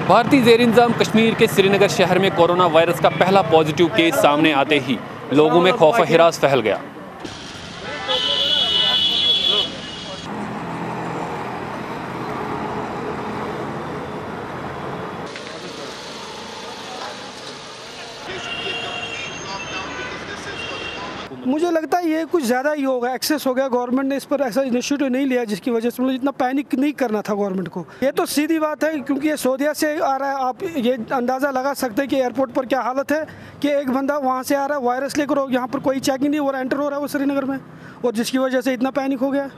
भारतीय ज़ेर इंतज़ाम कश्मीर के श्रीनगर शहर में कोरोना वायरस का पहला पॉजिटिव केस सामने आते ही लोगों में खौफ व हिरास फैल गया। मुझे लगता है ये कुछ ज़्यादा ही होगा, एक्सेस हो गया। गवर्नमेंट ने इस पर ऐसा इनिशिएटिव नहीं लिया जिसकी वजह से मतलब इतना पैनिक नहीं करना था गवर्नमेंट को। ये तो सीधी बात है क्योंकि ये सऊदीया से आ रहा है। आप ये अंदाज़ा लगा सकते हैं कि एयरपोर्ट पर क्या हालत है कि एक बंदा वहाँ से आ रहा है वायरस लेकर, यहाँ पर कोई चेकिंग नहीं हो रहा, एंटर हो रहा है वो श्रीनगर में, और जिसकी वजह से इतना पैनिक हो गया।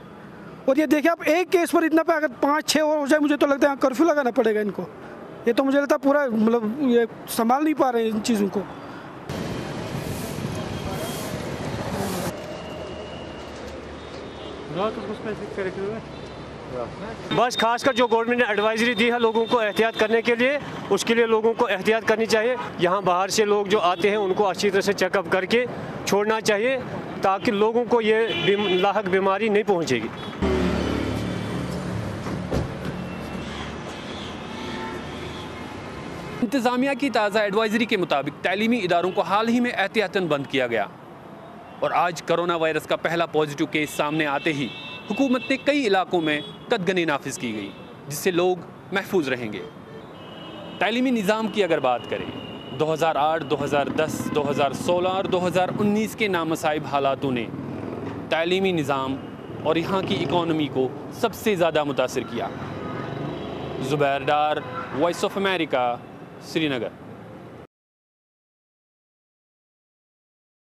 और ये देखिए आप एक केस पर इतना अगर 5-6 और हो जाए, मुझे तो लगता है यहाँ कर्फ्यू लगाना पड़ेगा इनको। ये तो मुझे लगता है पूरा मतलब ये संभाल नहीं पा रहे हैं इन चीज़ों को। बस खासकर जो गवर्नमेंट ने एडवाइजरी दी है लोगों को एहतियात करने के लिए, उसके लिए लोगों को एहतियात करनी चाहिए। यहाँ बाहर से लोग जो आते हैं उनको अच्छी तरह से चेकअप करके छोड़ना चाहिए ताकि लोगों को ये लाहक बीमारी नहीं पहुँचेगी। इंतज़ामिया की ताज़ा एडवाइजरी के मुताबिक तालीमी इदारों को हाल ही में एहतियातन बंद किया गया और आज कोरोना वायरस का पहला पॉजिटिव केस सामने आते ही हुकूमत ने कई इलाकों में कदगनी नाफिज की गई जिससे लोग महफूज रहेंगे। तालीमी निज़ाम की अगर बात करें, 2008, 2010, 2016 और 2019 के नामसाइब हालातों ने तालीमी निज़ाम और यहाँ की इकॉनमी को सबसे ज़्यादा मुतासिर किया। ज़ुबैर डार, वॉइस ऑफ अमेरिका, श्रीनगर।